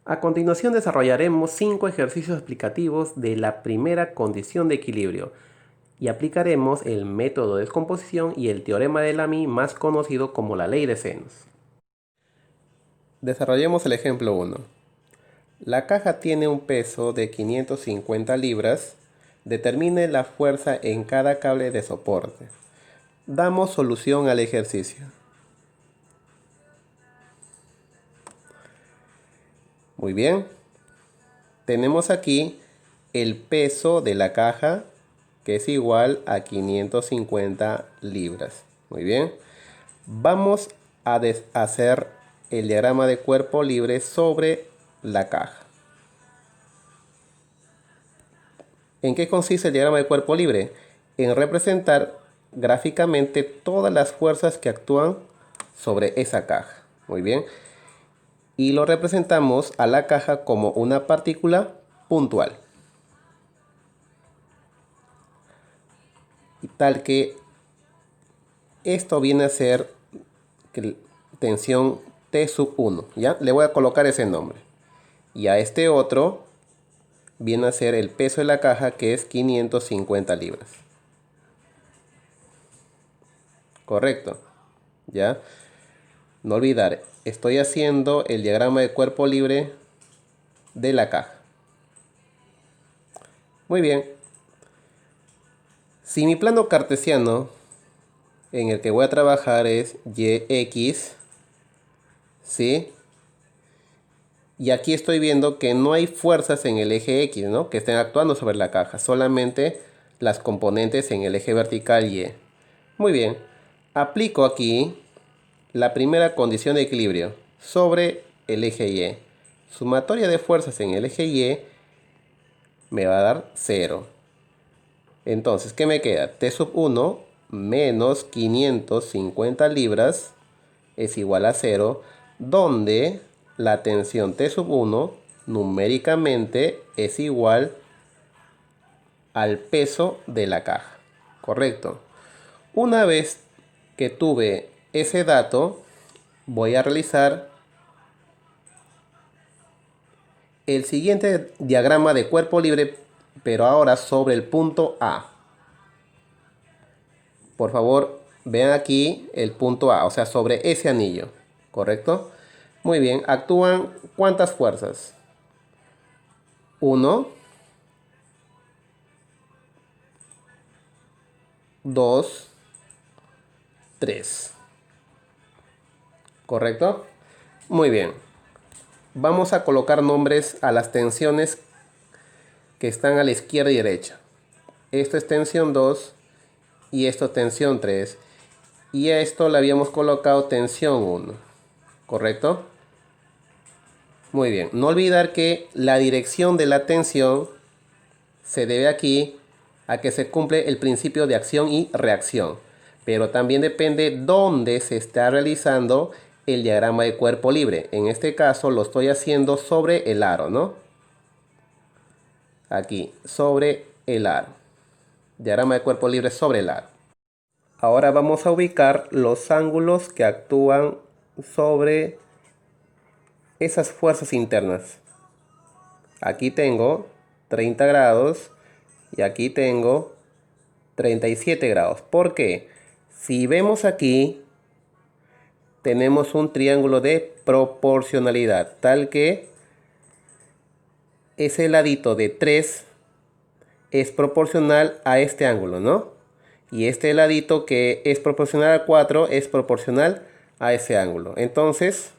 A continuación desarrollaremos 5 ejercicios explicativos de la primera condición de equilibrio y aplicaremos el método de descomposición y el teorema de Lamy, más conocido como la ley de senos. Desarrollemos el ejemplo 1. La caja tiene un peso de 550 libras. Determine la fuerza en cada cable de soporte. Damos solución al ejercicio. Muy bien. Tenemos aquí el peso de la caja, que es igual a 550 libras. Muy bien. Vamos a hacer el diagrama de cuerpo libre sobre la caja. ¿En qué consiste el diagrama de cuerpo libre? En representar gráficamente todas las fuerzas que actúan sobre esa caja. Muy bien. Y lo representamos a la caja como una partícula puntual. Y tal que esto viene a ser tensión T sub 1. ¿Ya? Le voy a colocar ese nombre. Y a este otro viene a ser el peso de la caja, que es 550 libras. Correcto. ¿Ya? No olvidar, estoy haciendo el diagrama de cuerpo libre de la caja. Muy bien. Si mi plano cartesiano en el que voy a trabajar es YX, ¿sí? Y aquí estoy viendo que no hay fuerzas en el eje X, ¿no?, que estén actuando sobre la caja, solamente las componentes en el eje vertical Y. Muy bien. Aplico aquí la primera condición de equilibrio sobre el eje Y. Sumatoria de fuerzas en el eje Y me va a dar 0. Entonces, ¿qué me queda? T sub 1 menos 550 libras es igual a 0, donde la tensión T sub 1 numéricamente es igual al peso de la caja. Correcto. Una vez que tuve ese dato, voy a realizar el siguiente diagrama de cuerpo libre, pero ahora sobre el punto A. Por favor, vean aquí el punto A, o sea, sobre ese anillo. ¿Correcto? Muy bien. ¿Actúan cuántas fuerzas? 1, 2, 3. ¿Correcto? Muy bien. Vamos a colocar nombres a las tensiones que están a la izquierda y derecha. Esto es tensión 2 y esto es tensión 3. Y a esto le habíamos colocado tensión 1. ¿Correcto? Muy bien. No olvidar que la dirección de la tensión se debe aquí a que se cumple el principio de acción y reacción. Pero también depende dónde se está realizando el diagrama de cuerpo libre. En este caso lo estoy haciendo sobre el aro, ¿no? Aquí, sobre el aro. Diagrama de cuerpo libre sobre el aro. Ahora vamos a ubicar los ángulos que actúan sobre esas fuerzas internas. Aquí tengo 30 grados y aquí tengo 37 grados. ¿Por qué? Si vemos aquí, tenemos un triángulo de proporcionalidad, tal que ese ladito de 3 es proporcional a este ángulo, ¿no? Y este ladito que es proporcional a 4 es proporcional a ese ángulo. Entonces,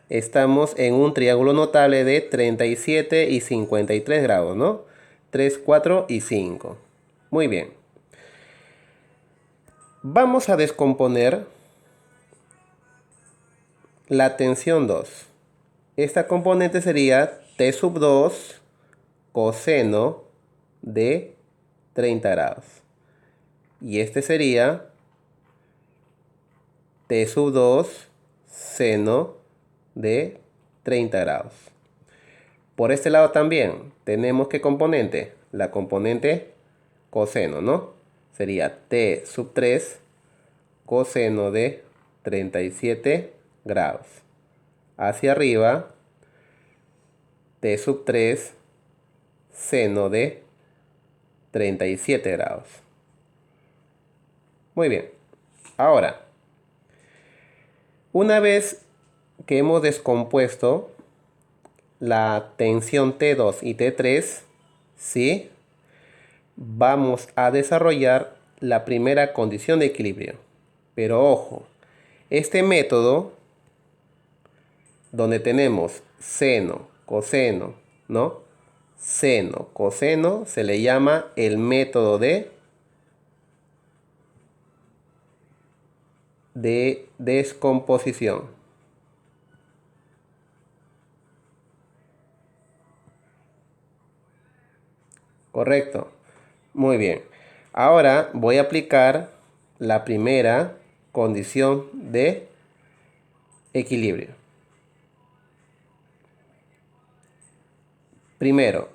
estamos en un triángulo notable de 37 y 53 grados, ¿no? 3, 4 y 5. Muy bien. Vamos a descomponer la tensión 2. Esta componente sería T sub 2 coseno de 30 grados. Y este sería T sub 2 seno de 30 grados. Por este lado también tenemos ¿qué componente? La componente coseno, ¿no? Sería T sub 3 coseno de 37 grados. Hacia arriba t sub 3 seno de 37 grados. Muy bien. Ahora, una vez que hemos descompuesto la tensión T2 y T3, ¿sí? Vamos a desarrollar la primera condición de equilibrio. Pero ojo, este método donde tenemos seno, coseno, ¿no? Seno, coseno, se le llama el método de descomposición. Correcto. Muy bien. Ahora voy a aplicar la primera condición de equilibrio. Primero,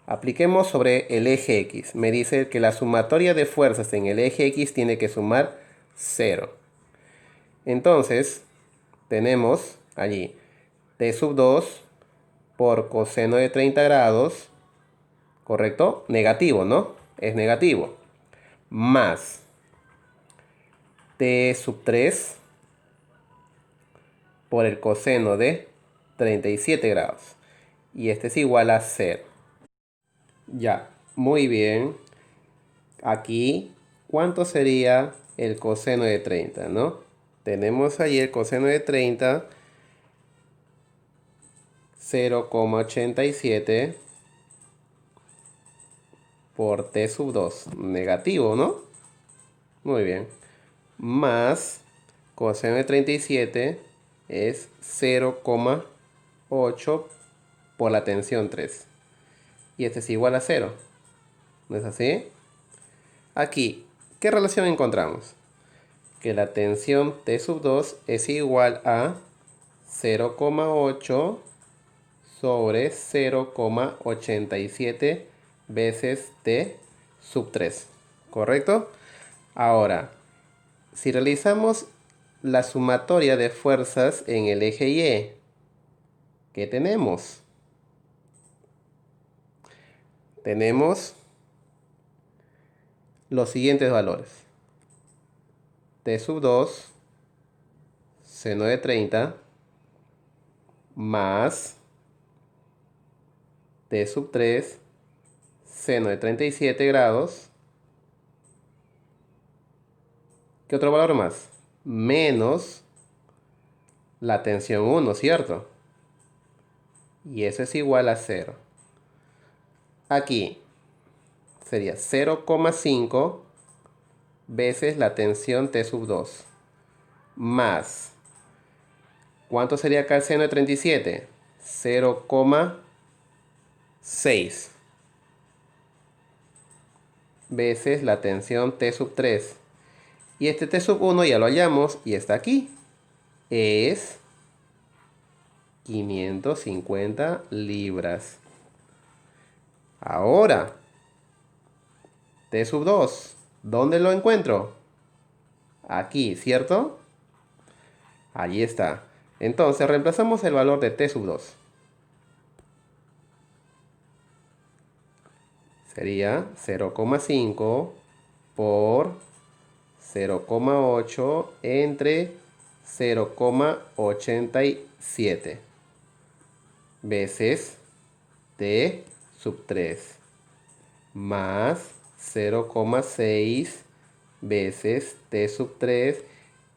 apliquemos sobre el eje X. Me dice que la sumatoria de fuerzas en el eje X tiene que sumar 0. Entonces, tenemos allí T sub 2 por coseno de 30 grados, ¿correcto? Negativo, ¿no? Es negativo. Más T sub 3 por el coseno de 37 grados. Y este es igual a 0. Ya, muy bien. Aquí, ¿cuánto sería el coseno de 30, no? Tenemos ahí el coseno de 30, 0,87 por T sub 2. Negativo, ¿no? Muy bien. Más coseno de 37 es 0,8 por la tensión 3. Y este es igual a 0. ¿No es así? Aquí, ¿qué relación encontramos? Que la tensión T sub 2 es igual a 0,8 sobre 0,87 veces T sub 3. ¿Correcto? Ahora, si realizamos la sumatoria de fuerzas en el eje Y, ¿qué tenemos? Tenemos los siguientes valores. T sub 2 seno de 30 más T sub 3 seno de 37 grados. ¿Qué otro valor más? Menos la tensión 1, ¿cierto? Y eso es igual a 0. Aquí sería 0,5 veces la tensión T sub 2 más, ¿cuánto sería acá el seno de 37? 0,6 veces la tensión T sub 3. Y este T sub 1 ya lo hallamos y está aquí. Es 550 libras. Ahora, T sub 2, ¿dónde lo encuentro? Aquí, ¿cierto? Allí está. Entonces reemplazamos el valor de T sub 2. Sería 0,5 por 0,8 entre 0,87 veces T sub 3 más 0,6 veces T sub 3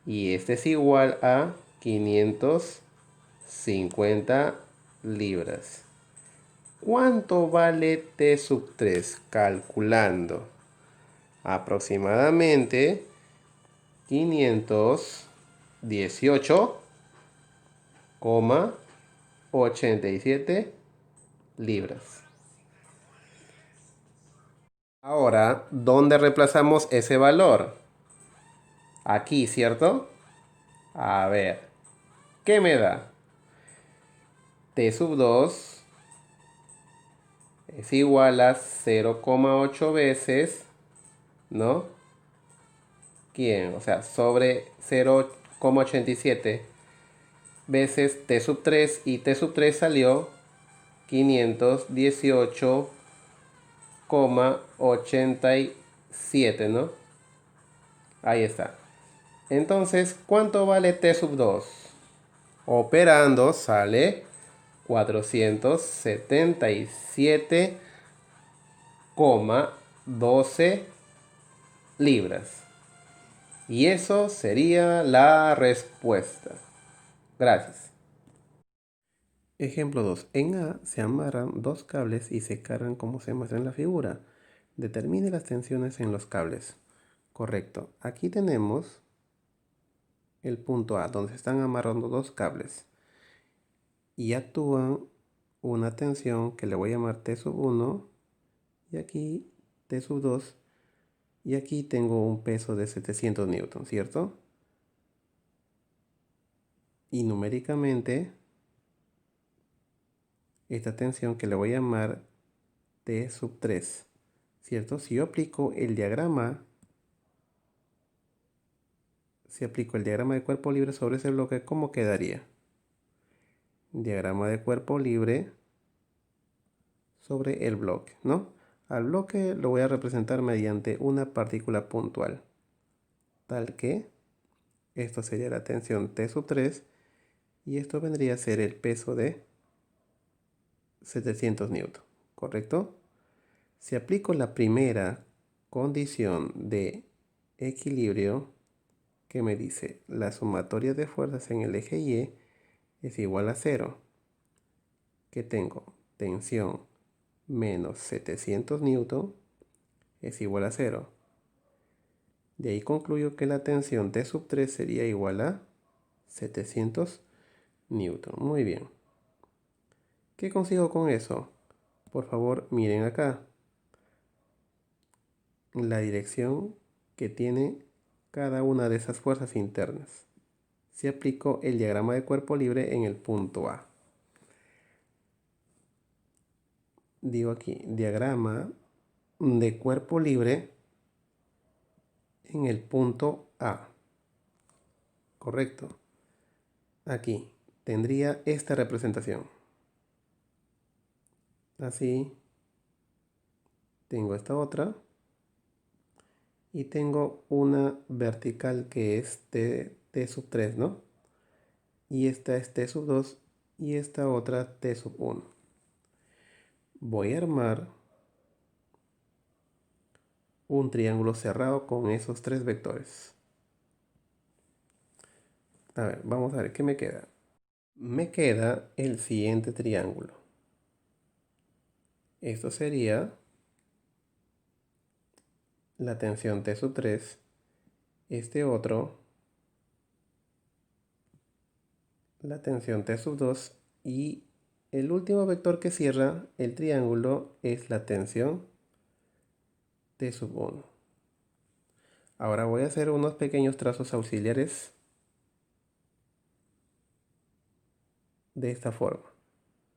y este es igual a 550 libras. ¿Cuánto vale T sub 3? Calculando. Aproximadamente 518,87 libras. Ahora, ¿dónde reemplazamos ese valor? Aquí, ¿cierto? A ver, ¿qué me da? T sub 2 es igual a 0,8 veces, ¿no? ¿Quién? O sea, sobre 0,87 veces T sub 3 y T sub 3 salió 518,87, ¿no? Ahí está. Entonces, ¿cuánto vale T sub 2? Operando sale 477,12 libras. Y eso sería la respuesta. Gracias. Ejemplo 2. En A se amarran dos cables y se cargan como se muestra en la figura. Determine las tensiones en los cables. Correcto. Aquí tenemos el punto A, donde se están amarrando dos cables. Y actúan una tensión que le voy a llamar T sub 1. Y aquí T sub 2. Y aquí tengo un peso de 700 newton, ¿cierto? Y numéricamente, esta tensión que le voy a llamar T sub 3, ¿cierto? Si yo aplico el diagrama, de cuerpo libre sobre ese bloque, ¿cómo quedaría? Diagrama de cuerpo libre sobre el bloque, ¿no? Al bloque lo voy a representar mediante una partícula puntual, tal que esto sería la tensión T sub 3 y esto vendría a ser el peso de 700 newton, ¿correcto? Si aplico la primera condición de equilibrio, que me dice la sumatoria de fuerzas en el eje Y es igual a 0, que tengo tensión menos 700 newton es igual a 0. De ahí concluyo que la tensión T sub 3 sería igual a 700 newton. Muy bien. ¿Qué consigo con eso? Por favor, miren acá la dirección que tiene cada una de esas fuerzas internas. Si aplico el diagrama de cuerpo libre en el punto A. Digo aquí, diagrama de cuerpo libre en el punto A. Correcto. Aquí tendría esta representación. Así. Tengo esta otra. Y tengo una vertical que es T sub 3, ¿no? Y esta es T sub 2 y esta otra T sub 1. Voy a armar un triángulo cerrado con esos tres vectores. A ver, vamos a ver qué me queda. Me queda el siguiente triángulo. Esto sería la tensión T sub 3, este otro, la tensión T sub 2 y el último vector que cierra el triángulo es la tensión T sub 1. Ahora voy a hacer unos pequeños trazos auxiliares de esta forma,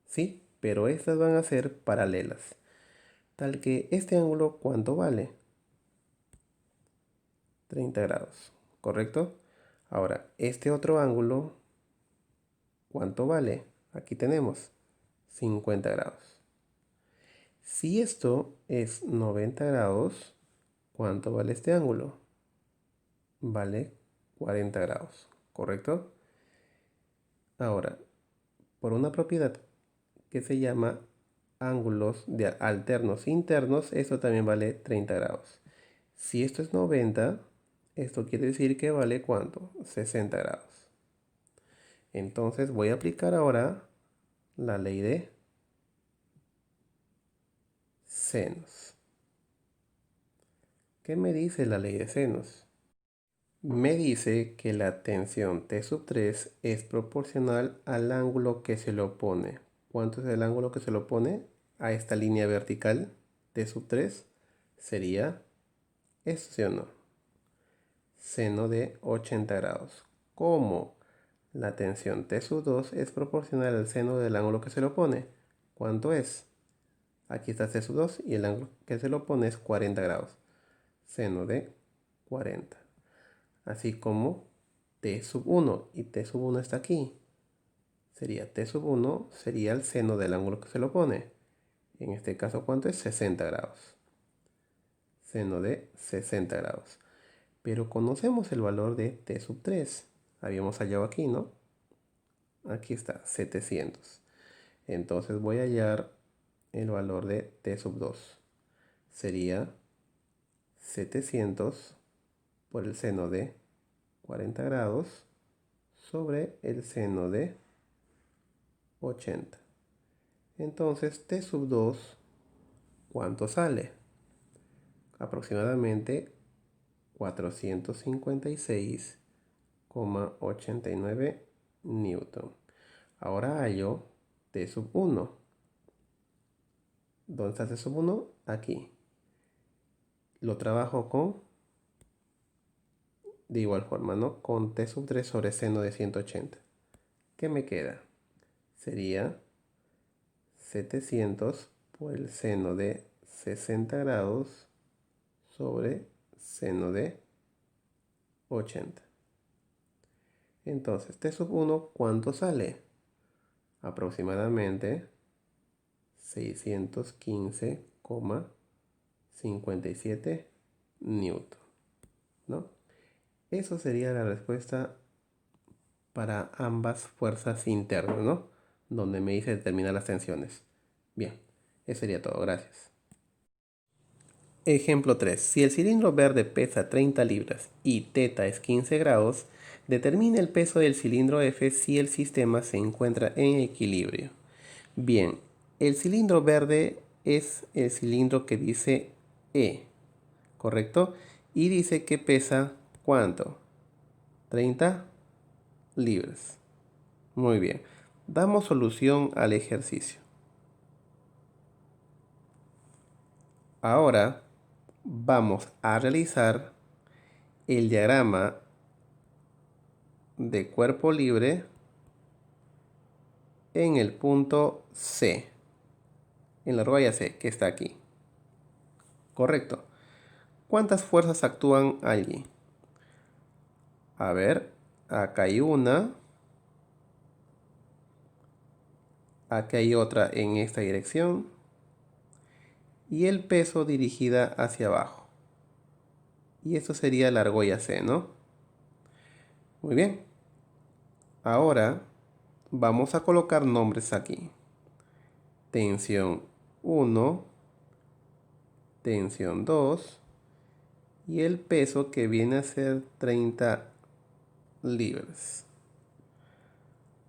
¿sí? Pero estas van a ser paralelas, tal que este ángulo, ¿cuánto vale? 30 grados, ¿correcto? Ahora, este otro ángulo, ¿cuánto vale? Aquí tenemos 50 grados. Si esto es 90 grados, ¿cuánto vale este ángulo? Vale 40 grados, ¿correcto? Ahora, por una propiedad que se llama ángulos de alternos internos, esto también vale 30 grados. Si esto es 90, esto quiere decir que vale ¿cuánto? 60 grados. Entonces voy a aplicar ahora la ley de senos. ¿Qué me dice la ley de senos? Me dice que la tensión T sub 3 es proporcional al ángulo que se le opone. ¿Cuánto es el ángulo que se le opone a esta línea vertical? T sub 3 sería esto, ¿sí o no? Seno de 80 grados. ¿Cómo? La tensión T sub 2 es proporcional al seno del ángulo que se le opone. ¿Cuánto es? Aquí está T sub 2 y el ángulo que se le opone es 40 grados. Seno de 40. Así como T sub 1 y T sub 1 está aquí. sería T sub 1, sería el seno del ángulo que se lo pone. En este caso, ¿cuánto es? 60 grados. Seno de 60 grados. Pero conocemos el valor de T sub 3. Habíamos hallado aquí, ¿no? Aquí está, 700. Entonces voy a hallar el valor de T sub 2. Sería 700 por el seno de 40 grados sobre el seno de 80. Entonces T sub 2, ¿cuánto sale? Aproximadamente 456,89 newton. Ahora hallo T sub 1. ¿Dónde está T sub 1? Aquí. Lo trabajo de igual forma, ¿no? Con T sub 3 sobre seno de 180. ¿Qué me queda? Sería 700 por el seno de 60 grados sobre seno de 80. Entonces, T sub 1, ¿cuánto sale? Aproximadamente 615,57 newton, ¿no? Eso sería la respuesta para ambas fuerzas internas, ¿no? Donde me dice determinar las tensiones. Bien, eso sería todo. Gracias. Ejemplo 3. Si el cilindro verde pesa 30 libras y θ es 15 grados, determina el peso del cilindro F si el sistema se encuentra en equilibrio. Bien, el cilindro verde es el cilindro que dice E, ¿correcto? Y dice que pesa, ¿cuánto? 30 libras. Muy bien. Damos solución al ejercicio. Ahora vamos a realizar el diagrama de cuerpo libre en el punto C, en la argolla C, que está aquí. Correcto. ¿Cuántas fuerzas actúan allí? A ver, acá hay una. Acá hay otra en esta dirección. Y el peso dirigida hacia abajo. Y esto sería la argolla C, ¿no? Muy bien. Ahora vamos a colocar nombres aquí. Tensión 1, tensión 2 y el peso que viene a ser 30 libras.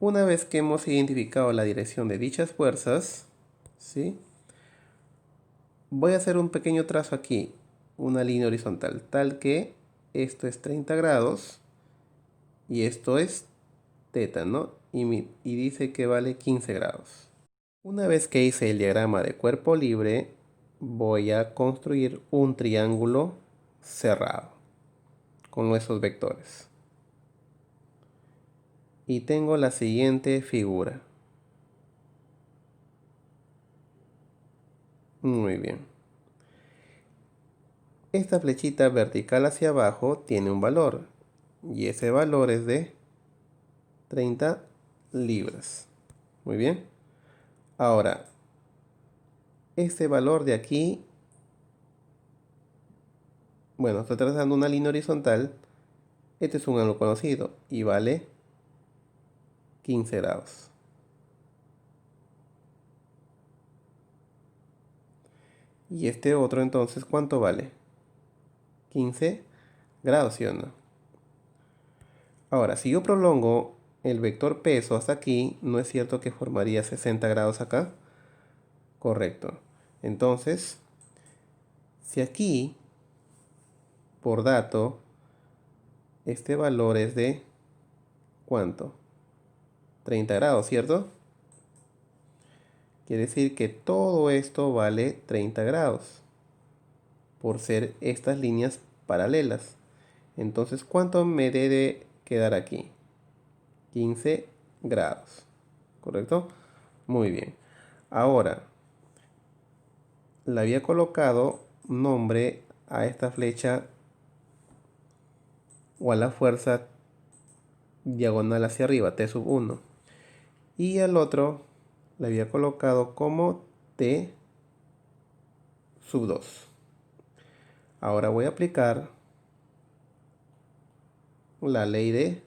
Una vez que hemos identificado la dirección de dichas fuerzas, ¿sí? Voy a hacer un pequeño trazo aquí, una línea horizontal, tal que esto es 30 grados y esto es θ, ¿no? Y dice que vale 15 grados. Una vez que hice el diagrama de cuerpo libre, voy a construir un triángulo cerrado con nuestros vectores. Y tengo la siguiente figura. Muy bien. Esta flechita vertical hacia abajo tiene un valor. Y ese valor es de 30 libras. Muy bien. Ahora, este valor de aquí, bueno, estoy trazando una línea horizontal. Este es un ángulo conocido y vale 15 grados. Y este otro entonces, ¿cuánto vale? 15 grados, ¿sí o no? Ahora, si yo prolongo el vector peso hasta aquí, ¿no es cierto que formaría 60 grados acá? Correcto. Entonces, si aquí, por dato, este valor es de ¿cuánto? 30 grados, ¿cierto? Quiere decir que todo esto vale 30 grados por ser estas líneas paralelas. Entonces, ¿cuánto me debe quedar aquí? 15 grados, ¿correcto? Muy bien. Ahora, le había colocado nombre a esta flecha o a la fuerza diagonal hacia arriba, T sub 1. Y al otro le había colocado como T sub 2. Ahora voy a aplicar la ley de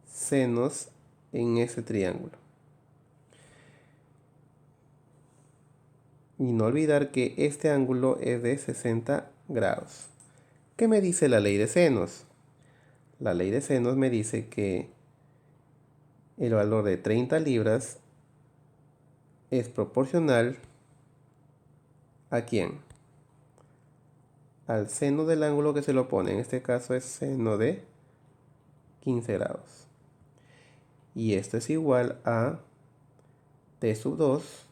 senos en ese triángulo. Y no olvidar que este ángulo es de 60 grados. ¿Qué me dice la ley de senos? La ley de senos me dice que el valor de 30 libras es proporcional ¿a quién? Al seno del ángulo que se lo pone. En este caso es seno de 15 grados. Y esto es igual a T sub 2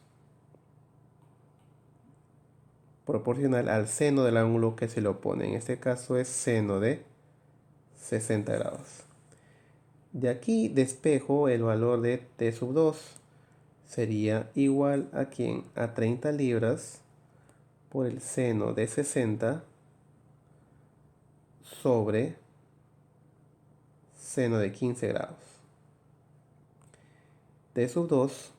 proporcional al seno del ángulo que se le opone. En este caso es seno de 60 grados. De aquí despejo el valor de T sub 2. Sería igual a ¿quién? A 30 libras por el seno de 60 sobre seno de 15 grados. T sub 2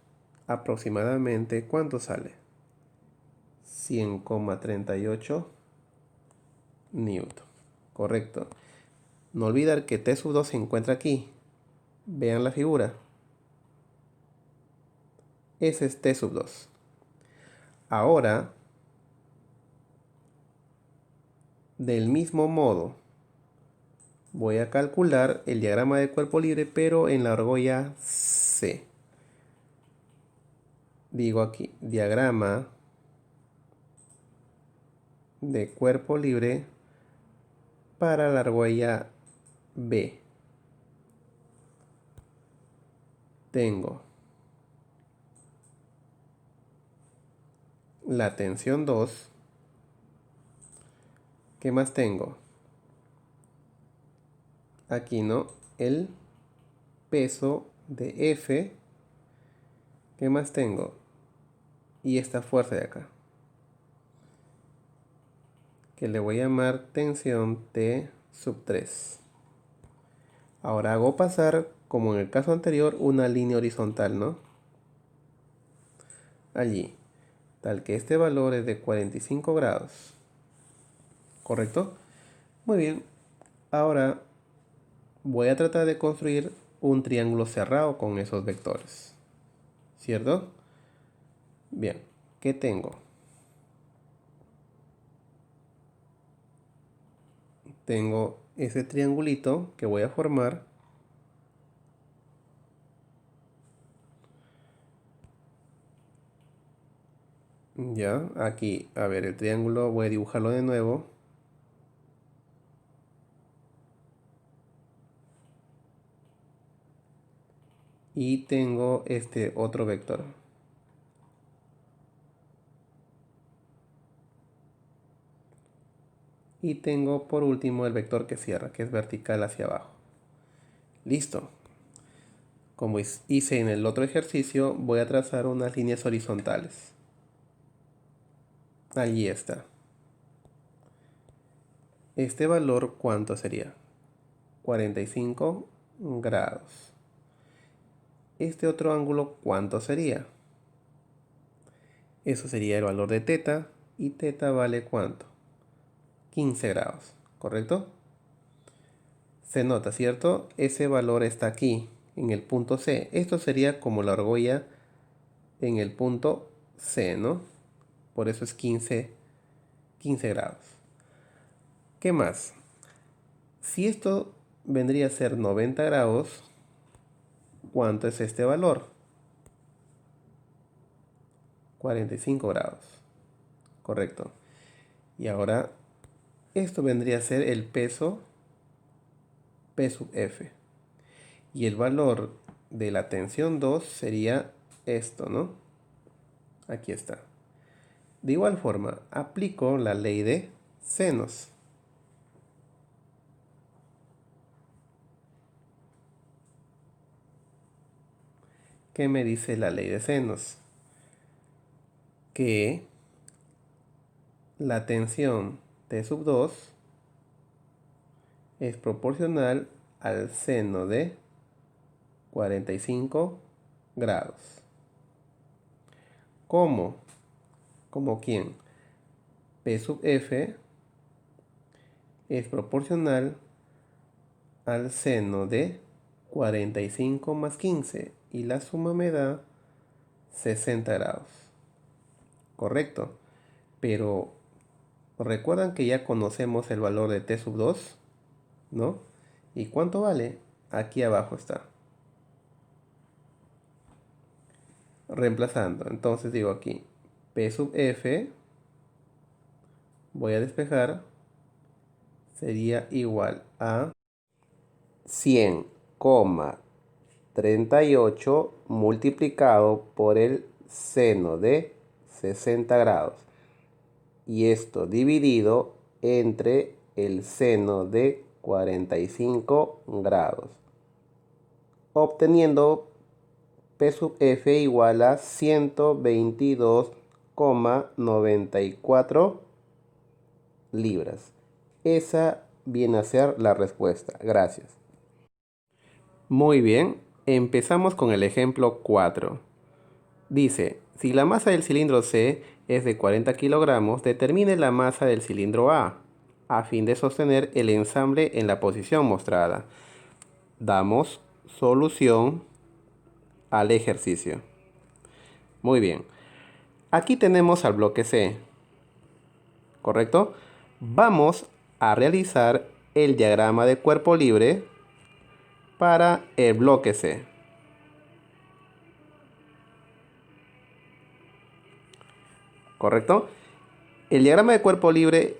aproximadamente ¿cuánto sale? 100,38 newton. Correcto. No olvidar que T sub 2 se encuentra aquí. Vean la figura. Ese es T sub 2. Ahora, del mismo modo, voy a calcular el diagrama de cuerpo libre, pero en la argolla C. Digo aquí, diagrama de cuerpo libre para la argolla B. Tengo la tensión 2. ¿Qué más tengo? Aquí no, el peso de F. ¿Qué más tengo? Y esta fuerza de acá, que le voy a llamar tensión T sub 3. Ahora hago pasar, como en el caso anterior, una línea horizontal, ¿no? Allí, tal que este valor es de 45 grados. ¿Correcto? Muy bien. Ahora voy a tratar de construir un triángulo cerrado con esos vectores. ¿Cierto? Bien. ¿Qué tengo? Tengo ese triangulito que voy a formar. Ya, aquí, a ver, el triángulo voy a dibujarlo de nuevo. Y tengo este otro vector. Y tengo por último el vector que cierra, que es vertical hacia abajo. Listo. Como hice en el otro ejercicio, voy a trazar unas líneas horizontales. Allí está. Este valor, ¿cuánto sería? 45 grados. Este otro ángulo, ¿cuánto sería? Eso sería el valor de teta. Y teta vale ¿cuánto? 15 grados, ¿correcto? Se nota, ¿cierto? Ese valor está aquí, en el punto C. Esto sería como la argolla en el punto C, ¿no? Por eso es 15 grados. ¿Qué más? Si esto vendría a ser 90 grados, ¿cuánto es este valor? 45 grados. Correcto. Y ahora, esto vendría a ser el peso P sub F. Y el valor de la tensión 2 sería esto, ¿no? Aquí está. De igual forma, aplico la ley de senos. ¿Qué me dice la ley de senos? Que la tensión T sub 2 es proporcional al seno de 45 grados. ¿Cómo? ¿Cómo quién? P sub F es proporcional al seno de 45 más 15 y la suma me da 60 grados. Correcto. Pero recuerdan que ya conocemos el valor de T sub 2, ¿no? ¿Y cuánto vale? Aquí abajo está. Reemplazando. Entonces digo aquí P sub F, voy a despejar, sería igual a 100,38 multiplicado por el seno de 60 grados. Y esto dividido entre el seno de 45 grados. Obteniendo P sub F igual a 122,94 libras. Esa viene a ser la respuesta. Gracias. Muy bien, empezamos con el ejemplo 4. Dice, si la masa del cilindro C es de 40 kilogramos, determine la masa del cilindro a fin de sostener el ensamble en la posición mostrada. Damos solución al ejercicio. Muy bien. Aquí tenemos al bloque C, ¿correcto? Vamos a realizar el diagrama de cuerpo libre para el bloque C. ¿Correcto? El diagrama de cuerpo libre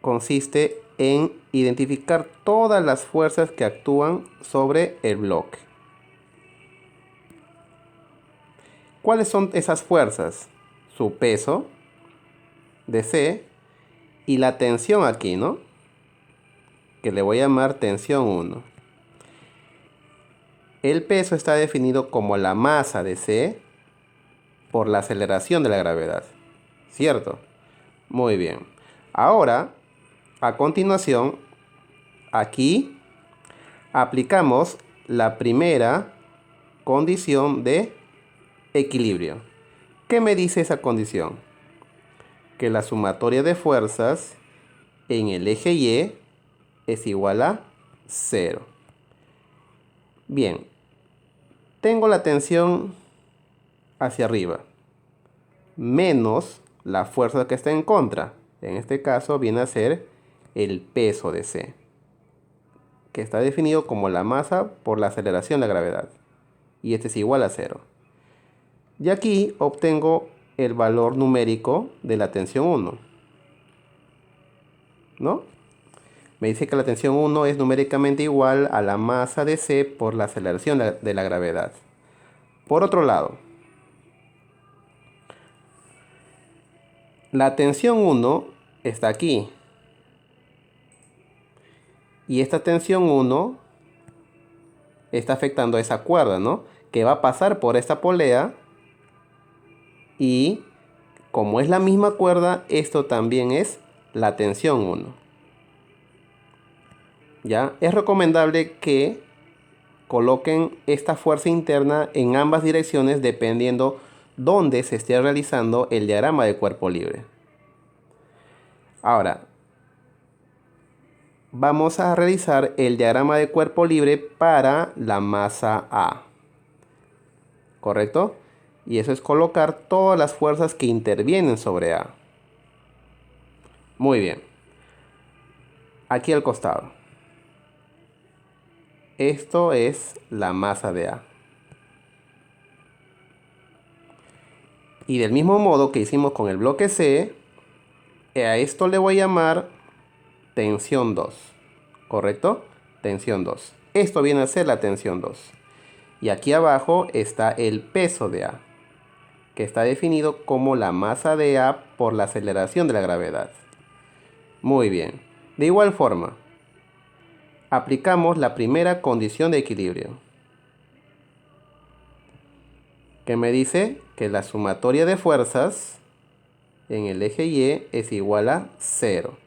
consiste en identificar todas las fuerzas que actúan sobre el bloque. ¿Cuáles son esas fuerzas? Su peso de C y la tensión aquí, ¿no? Que le voy a llamar tensión 1. El peso está definido como la masa de C por la aceleración de la gravedad, ¿cierto? Muy bien. Ahora, a continuación, aquí aplicamos la primera condición de equilibrio. ¿Qué me dice esa condición? Que la sumatoria de fuerzas en el eje Y es igual a 0. Bien, tengo la tensión hacia arriba menos la fuerza que está en contra. En este caso viene a ser el peso de C, que está definido como la masa por la aceleración de la gravedad. Y este es igual a 0. Y aquí obtengo el valor numérico de la tensión 1, ¿no? Me dice que la tensión 1 es numéricamente igual a la masa de C por la aceleración de la gravedad. Por otro lado, la tensión 1 está aquí. Y esta tensión 1 está afectando a esa cuerda, ¿no? Que va a pasar por esta polea. Y como es la misma cuerda, esto también es la tensión 1. ¿Ya? Es recomendable que coloquen esta fuerza interna en ambas direcciones dependiendo dónde se esté realizando el diagrama de cuerpo libre. Ahora, vamos a realizar el diagrama de cuerpo libre para la masa A. ¿Correcto? Y eso es colocar todas las fuerzas que intervienen sobre A. Muy bien. Aquí al costado. Esto es la masa de A. Y del mismo modo que hicimos con el bloque C, a esto le voy a llamar tensión 2. ¿Correcto? Tensión 2. Esto viene a ser la tensión 2. Y aquí abajo está el peso de A, que está definido como la masa de A por la aceleración de la gravedad. Muy bien. De igual forma, aplicamos la primera condición de equilibrio, que me dice que la sumatoria de fuerzas en el eje Y es igual a 0.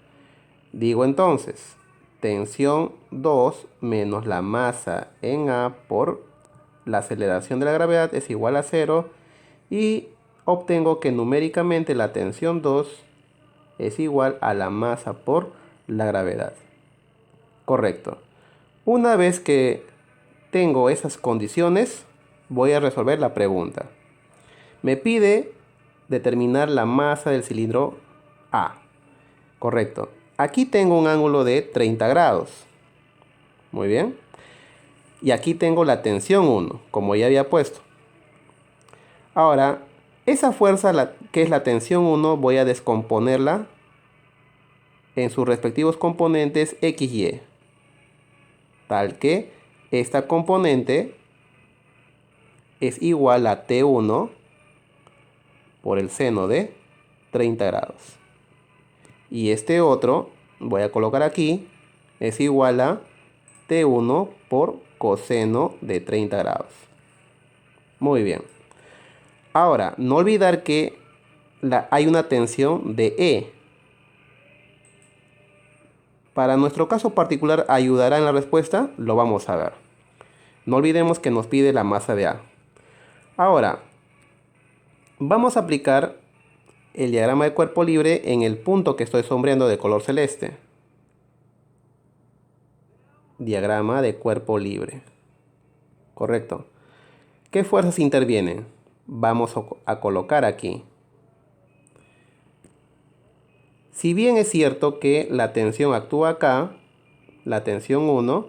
Digo entonces, tensión 2 menos la masa en A por la aceleración de la gravedad es igual a 0 y obtengo que numéricamente la tensión 2 es igual a la masa por la gravedad. Correcto. Una vez que tengo esas condiciones, voy a resolver la pregunta. Me pide determinar la masa del cilindro A. Correcto. Aquí tengo un ángulo de 30 grados. Muy bien. Y aquí tengo la tensión 1, como ya había puesto. Ahora, esa fuerza que es la tensión 1, voy a descomponerla en sus respectivos componentes X y Y. Tal que esta componente es igual a T1 por el seno de 30 grados. Y este otro, voy a colocar aquí, es igual a T1 por coseno de 30 grados. Muy bien. Ahora, no olvidar que hay una tensión de E. Para nuestro caso particular, ¿ayudará en la respuesta? Lo vamos a ver. No olvidemos que nos pide la masa de A. Ahora, vamos a aplicar el diagrama de cuerpo libre en el punto que estoy sombreando de color celeste. Diagrama de cuerpo libre. Correcto. ¿Qué fuerzas intervienen? Vamos a colocar aquí. Si bien es cierto que la tensión actúa acá, la tensión 1,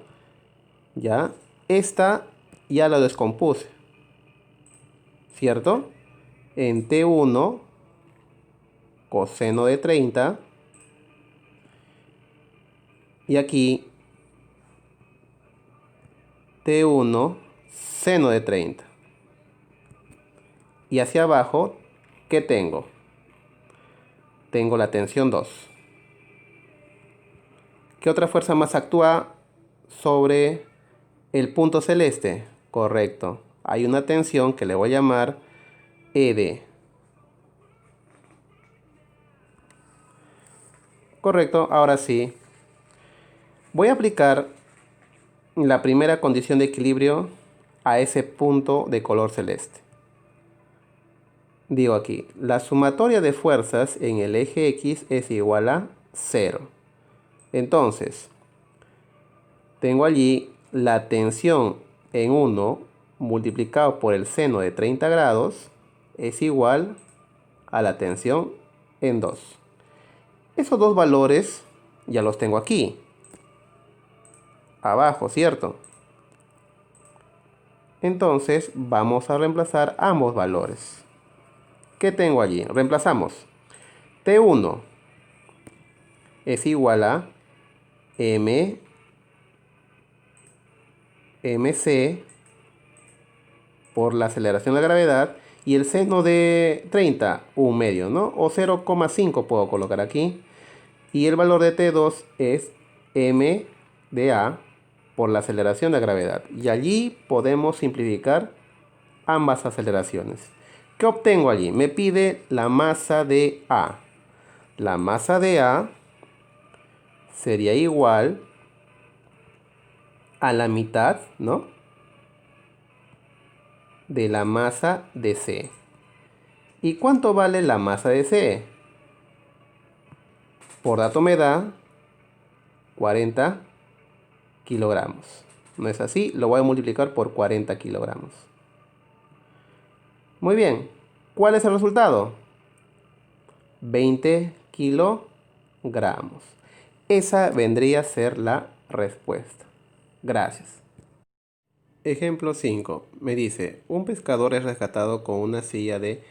ya, esta ya la descompuse, ¿cierto? En T1 coseno de 30 y aquí T1 seno de 30. Y hacia abajo, ¿qué tengo? Tengo la tensión 2. ¿Qué otra fuerza más actúa sobre el punto celeste? Correcto. Hay una tensión que le voy a llamar ED. Correcto, ahora sí. Voy a aplicar la primera condición de equilibrio a ese punto de color celeste. Digo aquí, la sumatoria de fuerzas en el eje X es igual a 0. Entonces, tengo allí la tensión en 1 multiplicado por el seno de 30 grados es igual a la tensión en 2. Esos dos valores ya los tengo aquí, abajo, ¿cierto? Entonces vamos a reemplazar ambos valores. ¿Qué tengo allí? Reemplazamos. T1 es igual a mc por la aceleración de la gravedad y el seno de 30, un medio, ¿no? O 0,5 puedo colocar aquí. Y el valor de T2 es m de A por la aceleración de gravedad. Y allí podemos simplificar ambas aceleraciones. ¿Qué obtengo allí? Me pide la masa de A. La masa de A sería igual a la mitad, ¿no?, de la masa de C. ¿Y cuánto vale la masa de C? Por dato me da 40 kilogramos. ¿No es así? Lo voy a multiplicar por 40 kilogramos. Muy bien. ¿Cuál es el resultado? 20 kilogramos. Esa vendría a ser la respuesta. Gracias. Ejemplo 5. Me dice, un pescador es rescatado con una silla de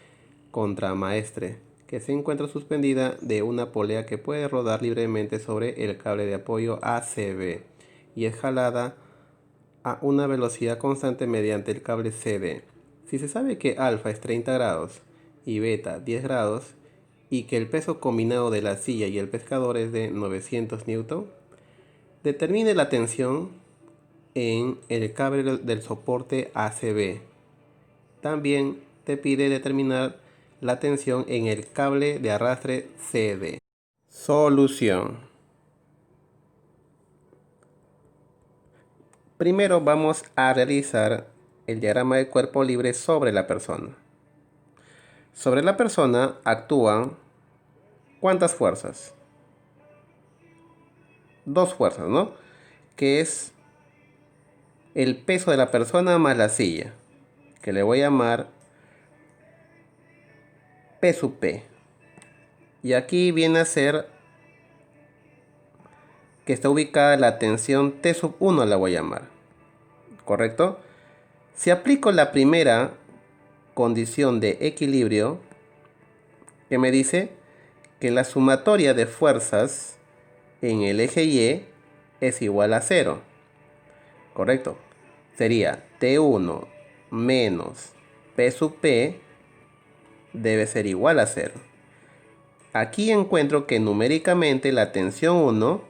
contramaestre que se encuentra suspendida de una polea que puede rodar libremente sobre el cable de apoyo ACB y es jalada a una velocidad constante mediante el cable CD. Si se sabe que alfa es 30 grados y beta 10 grados y que el peso combinado de la silla y el pescador es de 900 newton, determine la tensión en el cable del soporte ACB. También te pide determinar la tensión en el cable de arrastre CD. Solución. Primero vamos a realizar el diagrama de cuerpo libre sobre la persona. Sobre la persona actúan ¿cuántas fuerzas? Dos fuerzas, ¿no? Que es el peso de la persona más la silla, que le voy a llamar P sub P. Y aquí viene a ser que está ubicada la tensión T sub 1, la voy a llamar. ¿Correcto? Si aplico la primera condición de equilibrio, que me dice que la sumatoria de fuerzas en el eje Y es igual a 0. ¿Correcto? Sería T1 menos P sub P debe ser igual a 0. Aquí encuentro que numéricamente la tensión 1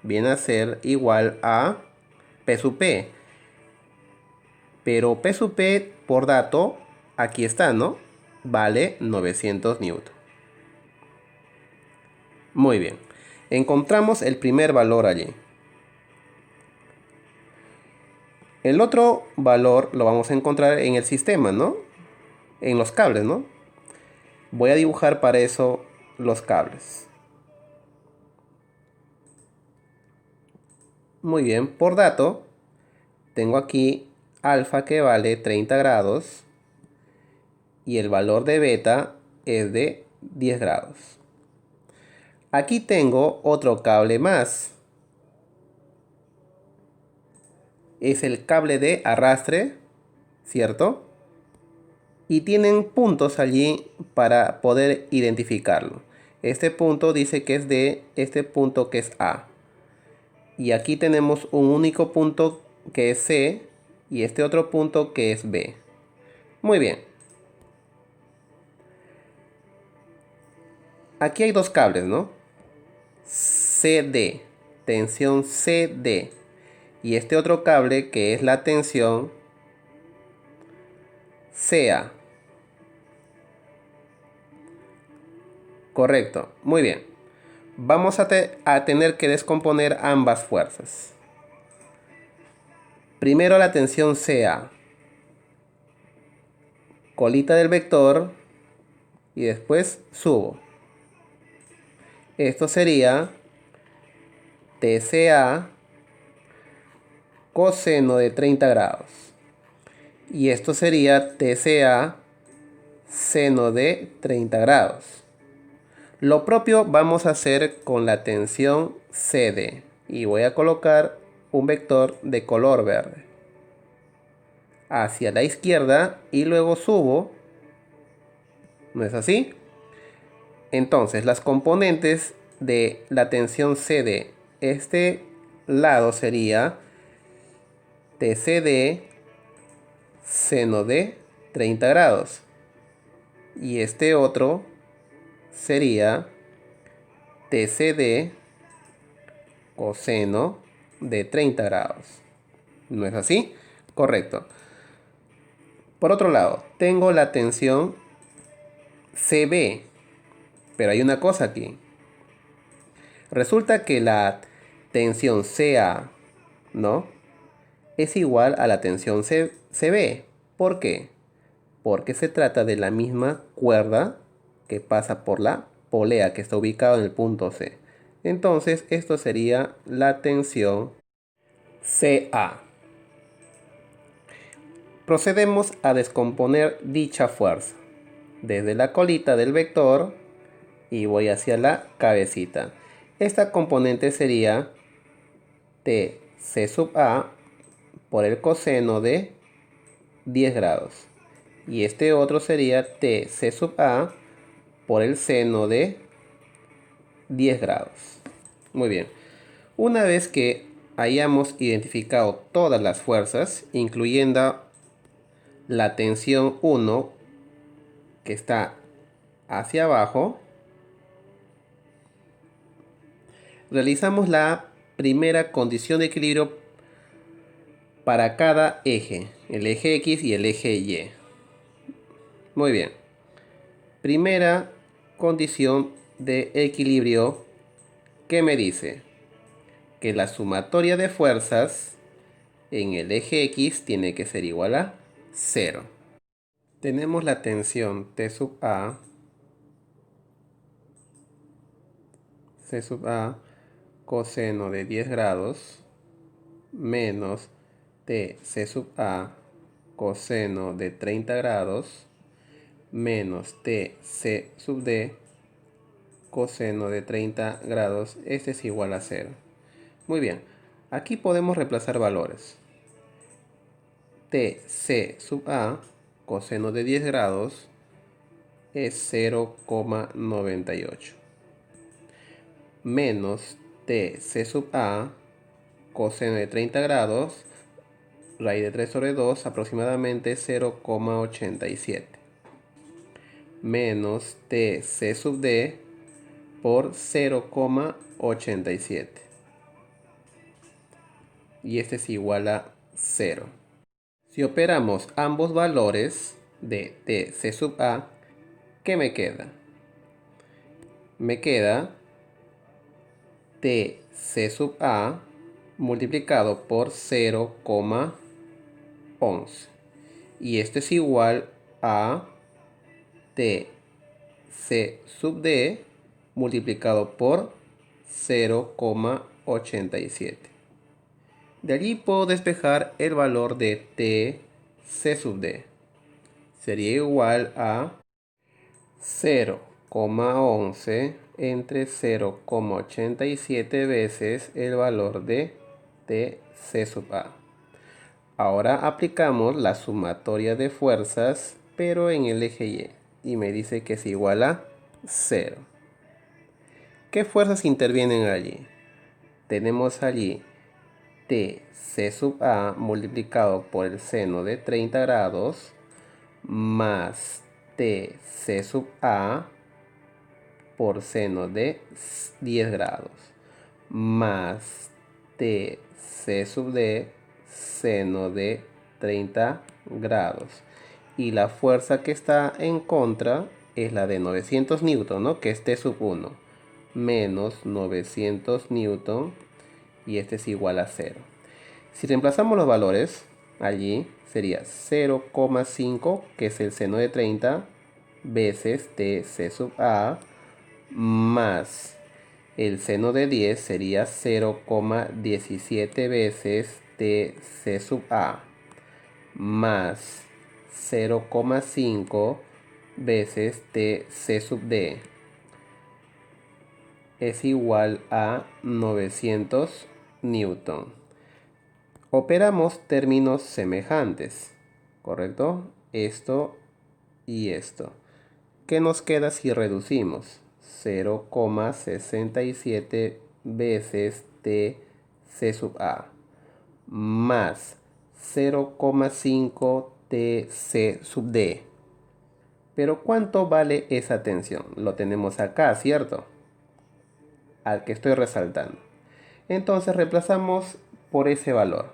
viene a ser igual a P sub P. Pero P sub P por dato, aquí está, ¿no? Vale 900 newton. Muy bien. Encontramos el primer valor allí. El otro valor lo vamos a encontrar en el sistema, ¿no? En los cables, ¿no? Voy a dibujar para eso los cables. Muy bien, por dato, tengo aquí alfa que vale 30 grados y el valor de beta es de 10 grados. Aquí tengo otro cable más. Es el cable de arrastre, ¿cierto? Y tienen puntos allí para poder identificarlo. Este punto dice que es de este punto que es A. Y aquí tenemos un único punto que es C y este otro punto que es B. Muy bien. Aquí hay dos cables, ¿no? CD, tensión CD. Y este otro cable que es la tensión CA. Correcto, muy bien. Vamos a tener que descomponer ambas fuerzas. Primero la tensión CA. Colita del vector y después subo. Esto sería TCA coseno de 30 grados. Y esto sería TCA seno de 30 grados. Lo propio vamos a hacer con la tensión CD. Y voy a colocar un vector de color verde hacia la izquierda y luego subo. ¿No es así? Entonces las componentes de la tensión CD, este lado sería TCD seno de 30 grados y este otro sería TCD coseno de 30 grados. ¿No es así? Correcto. Por otro lado, tengo la tensión CB, pero hay una cosa aquí. Resulta que la tensión CA, ¿no?, es igual a la tensión CB. ¿Por qué? Porque se trata de la misma cuerda que pasa por la polea que está ubicada en el punto C. Entonces, esto sería la tensión CA. Procedemos a descomponer dicha fuerza desde la colita del vector y voy hacia la cabecita. Esta componente sería TC sub A por el coseno de 10 grados. Y este otro sería TC sub A por el seno de 10 grados. Muy bien. Una vez que hayamos identificado todas las fuerzas, incluyendo la tensión 1 que está hacia abajo, realizamos la primera condición de equilibrio para cada eje, el eje X y el eje Y. Muy bien. Primera condición de equilibrio que me dice que la sumatoria de fuerzas en el eje X tiene que ser igual a 0. Tenemos la tensión T sub A, C sub A, coseno de 10 grados, menos T C sub A, coseno de 30 grados, menos T C sub D, coseno de 30 grados. Este es igual a 0. Muy bien, aquí podemos reemplazar valores. TC sub A, coseno de 10 grados, es 0,98. Menos TC sub A, coseno de 30 grados, raíz de 3 sobre 2, aproximadamente 0,87. Menos TC sub D por 0,87. Y este es igual a 0. Si operamos ambos valores de TC sub A, ¿qué me queda? Me queda TC sub A multiplicado por 0,11. Y esto es igual a TC sub D multiplicado por 0,87. De allí puedo despejar el valor de TC sub D. Sería igual a 0,11 entre 0,87 veces el valor de TC sub A. Ahora aplicamos la sumatoria de fuerzas, pero en el eje Y. Y me dice que es igual a 0. ¿Qué fuerzas intervienen allí? Tenemos allí TC sub A multiplicado por el seno de 30 grados más TC sub A por seno de 10 grados más TC sub D seno de 30 grados. Y la fuerza que está en contra es la de 900 newton, ¿no? Que es T sub 1 menos 900 newton, y este es igual a 0. Si reemplazamos los valores, allí sería 0,5, que es el seno de 30, veces TC sub A, más el seno de 10 sería 0,17 veces TC sub A, más 0,5 veces TC sub D, es igual a 900 newton. Operamos términos semejantes, ¿correcto? Esto y esto. ¿Qué nos queda si reducimos? 0,67 veces TC sub A más 0,5 TC sub D. Pero ¿cuánto vale esa tensión? Lo tenemos acá, ¿cierto? Al que estoy resaltando. Entonces reemplazamos por ese valor.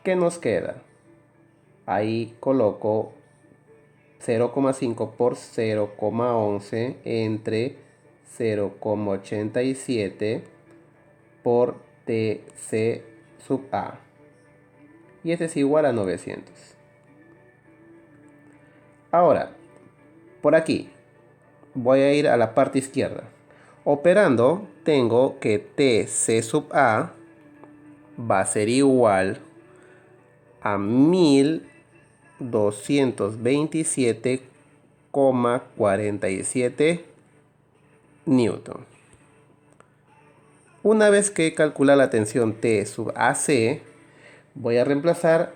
¿Qué nos queda? Ahí coloco 0,5 por 0,11 entre 0,87 por TC sub A. Y este es igual a 900. Ahora, por aquí, voy a ir a la parte izquierda. Operando, tengo que TC sub A va a ser igual a 1227,47 newton. Una vez que calcula la tensión T sub AC, voy a reemplazar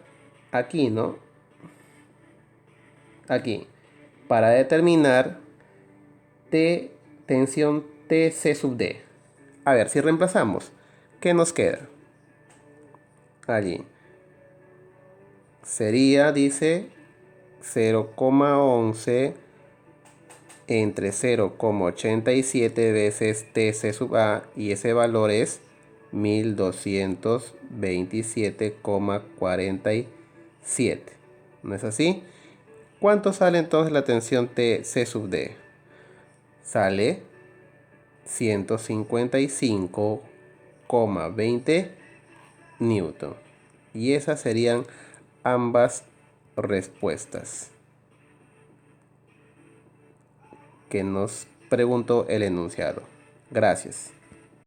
aquí, ¿no? Aquí, para determinar tensión TC sub D. A ver, si reemplazamos, ¿qué nos queda? Allí. Sería, dice, 0,11 entre 0,87 veces TC sub A, y ese valor es 1227,47. ¿No es así? ¿Cuánto sale entonces la tensión TC sub D? Sale 155,20 newton. Y esas serían ambas respuestas que nos preguntó el enunciado. Gracias.